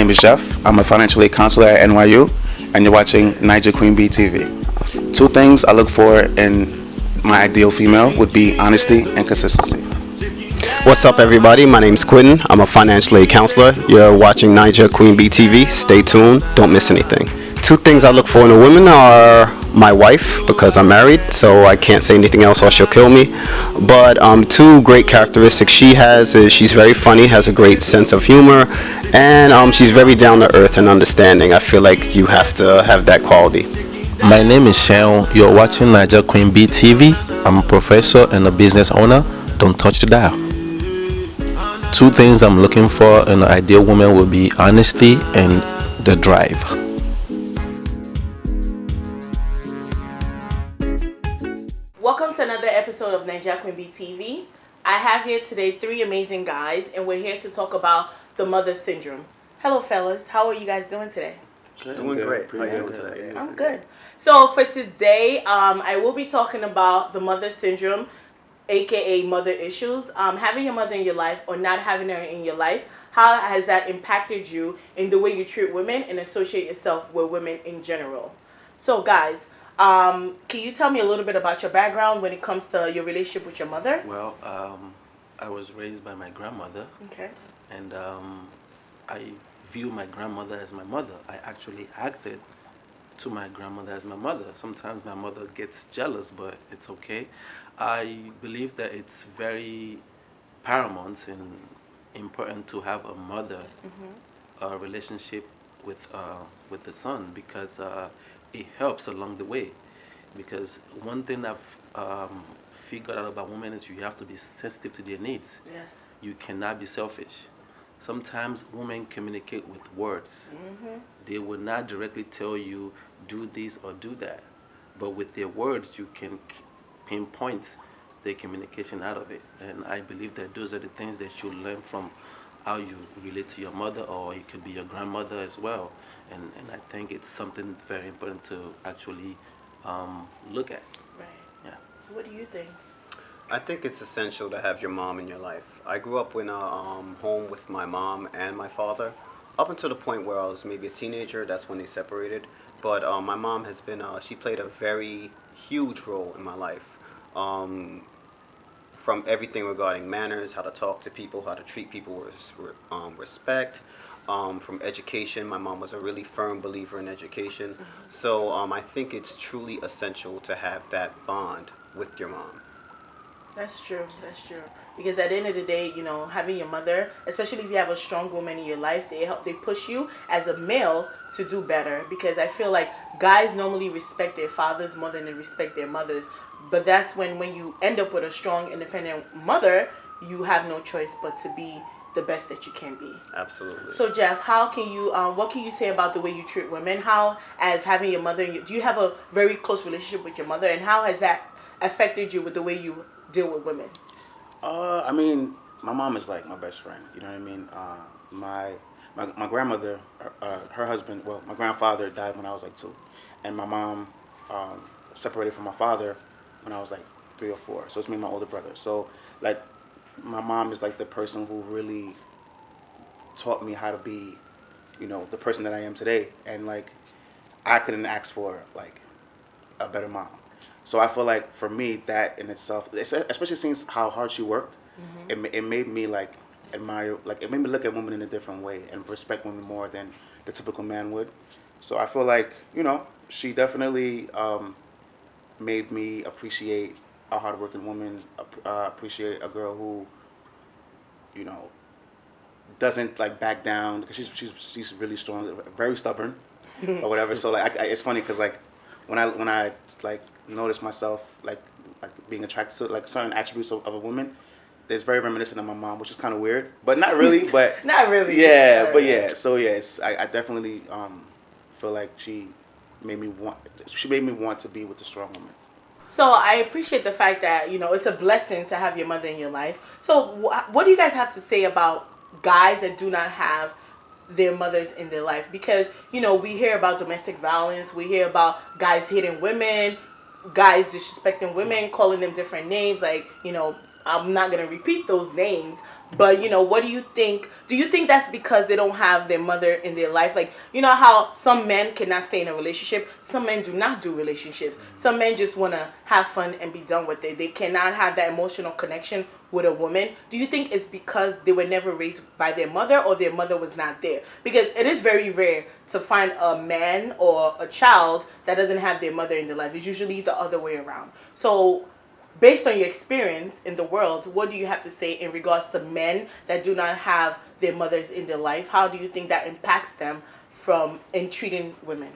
name is Jeff. I'm a financial aid counselor at NYU, and you're watching Niger Queen Bee TV. Two things I look for in my ideal female would be honesty and consistency. What's up, everybody? My name's Quenton. I'm a financial aid counselor. You're watching Niger Queen Bee TV. Stay tuned. Don't miss anything. Two things I look for in a woman are my wife, because I'm married, so I can't say anything else or she'll kill me. But two great characteristics she has is she's very funny, has a great sense of humor, and she's very down to earth and understanding. I feel like you have to have that quality. My name is Sean. You're watching Niger Queen Bee TV. I'm a professor and a business owner. Don't touch the dial. Two things I'm looking for in an ideal woman would be honesty and the drive. Welcome to another episode of Niger Queen Bee TV. I have here today three amazing guys, and we're here to talk about the mother syndrome. Hello, fellas. How are you guys doing today? Doing great. How are you doing today? I'm good. So for today, I will be talking about the mother syndrome, aka mother issues. Having your mother in your life or not having her in your life, how has that impacted you in the way you treat women and associate yourself with women in general? So guys, can you tell me a little bit about your background when it comes to your relationship with your mother? Well, I was raised by my grandmother. Okay. And I view my grandmother as my mother. I actually acted to my grandmother as my mother. Sometimes my mother gets jealous, but it's okay. I believe that it's very paramount and important to have a mother relationship with the son, because it helps along the way. Because one thing I've figured out about women is you have to be sensitive to their needs. Yes. You cannot be selfish. Sometimes women communicate with words. They will not directly tell you do this or do that, but with their words you can pinpoint the communication out of it. And I believe that those are the things that you learn from how you relate to your mother, or it could be your grandmother as well. And I think it's something very important to actually look at. Right. Yeah. So what do you think? I think it's essential to have your mom in your life. I grew up in a home with my mom and my father. Up until the point where I was maybe a teenager, that's when they separated. But my mom has been, she played a very huge role in my life. From everything regarding manners, how to talk to people, how to treat people with respect. From education, my mom was a really firm believer in education. So I think it's truly essential to have that bond with your mom. That's true. That's true. Because at the end of the day, you know, having your mother, especially if you have a strong woman in your life, they push you as a male to do better. Because I feel like guys normally respect their fathers more than they respect their mothers. But that's when you end up with a strong, independent mother, you have no choice but to be the best that you can be. Absolutely. So Jeff, how can you? What can you say about the way you treat women? How, as having your mother, do you have a very close relationship with your mother, and how has that affected you with the way you deal with women? I mean, my mom is like my best friend. You know what I mean? My grandmother, her husband, well, my grandfather died when I was like 2, and my mom separated from my father when I was like 3 or 4. So it's me and my older brother. So like, my mom is like the person who really taught me how to be, you know, the person that I am today. And like, I couldn't ask for like a better mom. So I feel like for me, that in itself, especially seeing how hard she worked, it made me like admire, like it made me look at women in a different way and respect women more than the typical man would. So I feel like, you know, she definitely made me appreciate a hardworking woman, appreciate a girl who, you know, doesn't like back down, because she's really strong, very stubborn, or whatever. So like, it's funny because like when I like notice myself like being attracted to like certain attributes of a woman, it's very reminiscent of my mom, which is kind of weird, but not really. But not really. Yeah, but yeah. So yes, I definitely feel like she made me want to be with a strong woman. So I appreciate the fact that, you know, it's a blessing to have your mother in your life. So what do you guys have to say about guys that do not have their mothers in their life? Because, you know, we hear about domestic violence, we hear about guys hitting women, guys disrespecting women, calling them different names, like, you know, I'm not gonna repeat those names, but what do you think? Do you think that's because they don't have their mother in their life? Like, you know how some men cannot stay in a relationship, some men do not do relationships. Some men just wanna have fun and be done with it. They cannot have that emotional connection with a woman. Do you think it's because they were never raised by their mother, or their mother was not there? Because it is very rare to find a man or a child that doesn't have their mother in their life. It's usually the other way around. So based on your experience in the world, what do you have to say in regards to men that do not have their mothers in their life? How do you think that impacts them from in treating women?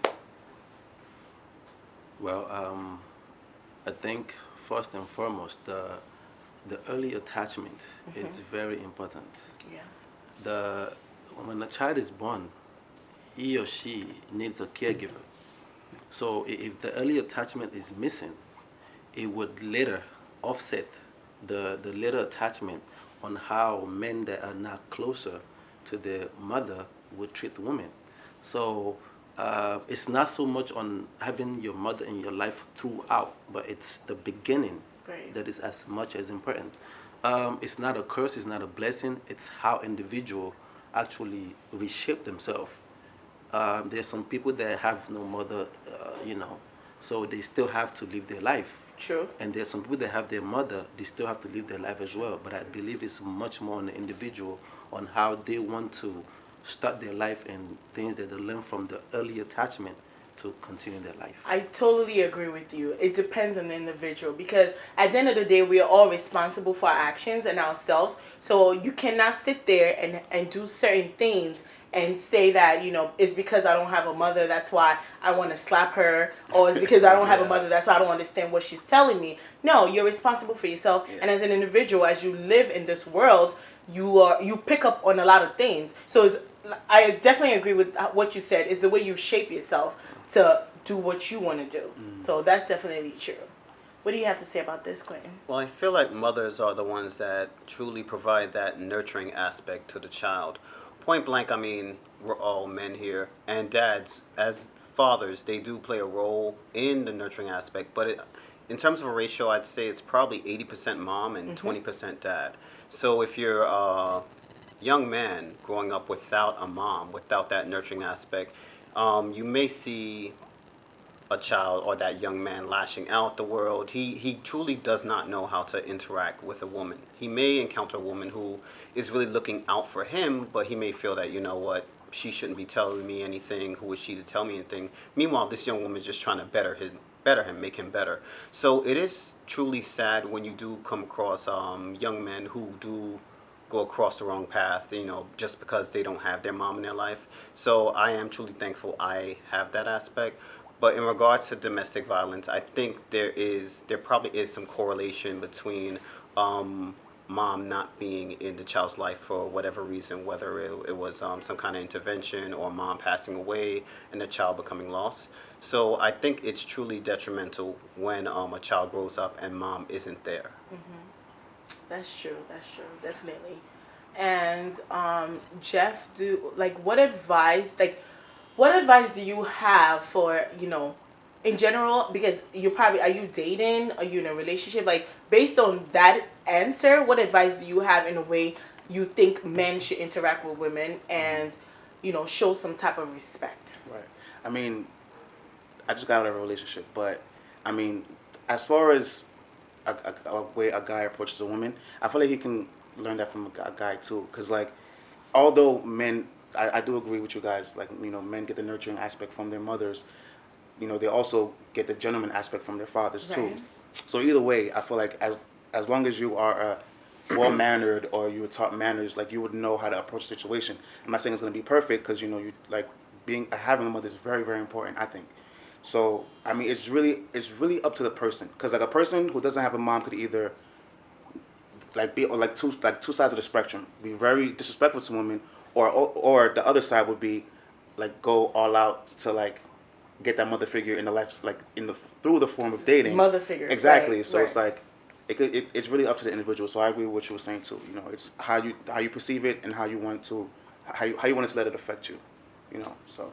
Well, I think first and foremost, the early attachment is very important. Yeah. The When a child is born, he or she needs a caregiver. So if the early attachment is missing, it would later offset the later attachment on how men that are not closer to their mother would treat women. So it's not so much on having your mother in your life throughout, but it's the beginning Right. that is as much as important. It's not a curse, it's not a blessing, it's how individual actually reshape themselves. There's some people that have no mother, so they still have to live their life. True. And there's some people that have their mother, they still have to live their life as well. But I believe it's much more on the individual on how they want to start their life and things that they learn from the early attachment to continue their life. I totally agree with you. It depends on the individual, because at the end of the day, we are all responsible for our actions and ourselves. So you cannot sit there and do certain things and say that, it's because I don't have a mother, that's why I want to slap her, or it's because I don't have a mother, that's why I don't understand what she's telling me. No, you're responsible for yourself. Yeah. And as an individual, as you live in this world, you pick up on a lot of things. So I definitely agree with what you said. Is the way you shape yourself to do what you want to do. So that's definitely true. What do you have to say about this, Quentin? Well, I feel like mothers are the ones that truly provide that nurturing aspect to the child. Point blank, I mean, we're all men here, and dads, as fathers, they do play a role in the nurturing aspect, but in terms of a ratio, I'd say it's probably 80% mom and 20% dad. So if you're a young man growing up without a mom, without that nurturing aspect, you may see a child or that young man lashing out the world. He truly does not know how to interact with a woman. He may encounter a woman who is really looking out for him, but he may feel that, you know what, she shouldn't be telling me anything. Who is she to tell me anything? Meanwhile, this young woman is just trying to better him, make him better. So it is truly sad when you do come across young men who do go across the wrong path, just because they don't have their mom in their life. So I am truly thankful I have that aspect. But in regards to domestic violence, I think there probably is some correlation between mom not being in the child's life for whatever reason, whether it was some kind of intervention or mom passing away and the child becoming lost. So I think it's truly detrimental when a child grows up and mom isn't there. That's true. That's true. Definitely. And Jeff, what advice do you have for, in general? Because are you dating? Are you in a relationship? Like, based on that answer, what advice do you have in a way you think men should interact with women and, show some type of respect? Right. I mean, I just got out of a relationship, but I mean, as far as a way a guy approaches a woman, I feel like he can learn that from a guy too. Because like, although men, I do agree with you guys. Like, men get the nurturing aspect from their mothers. They also get the gentleman aspect from their fathers too. Right. So either way, I feel like as long as you are well mannered or you were taught manners, like you would know how to approach the situation. I'm not saying it's gonna be perfect because you like having a mother is very, very important, I think. So I mean, it's really up to the person, because like a person who doesn't have a mom could either like be on like two sides of the spectrum, be very disrespectful to women, or the other side would be like go all out to like get that mother figure in the life, like through the form of dating. Mother figure. Exactly. Right, So right. it's like it's really up to the individual. So I agree with what you were saying too. It's how you perceive it and how you want it to let it affect you. So.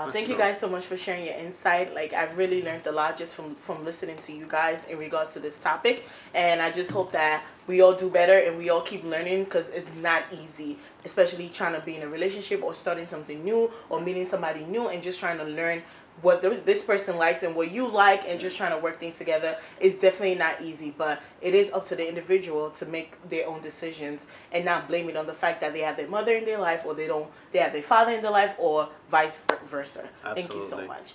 Thank you sure. guys so much for sharing your insight. Like, I've really learned a lot just from listening to you guys in regards to this topic, and I just hope that we all do better and we all keep learning, because it's not easy, especially trying to be in a relationship or starting something new or meeting somebody new and just trying to learn what this person likes and what you like, and just trying to work things together is definitely not easy. But it is up to the individual to make their own decisions and not blame it on the fact that they have their mother in their life, or they have their father in their life, or vice versa. Thank you so Absolutely. much.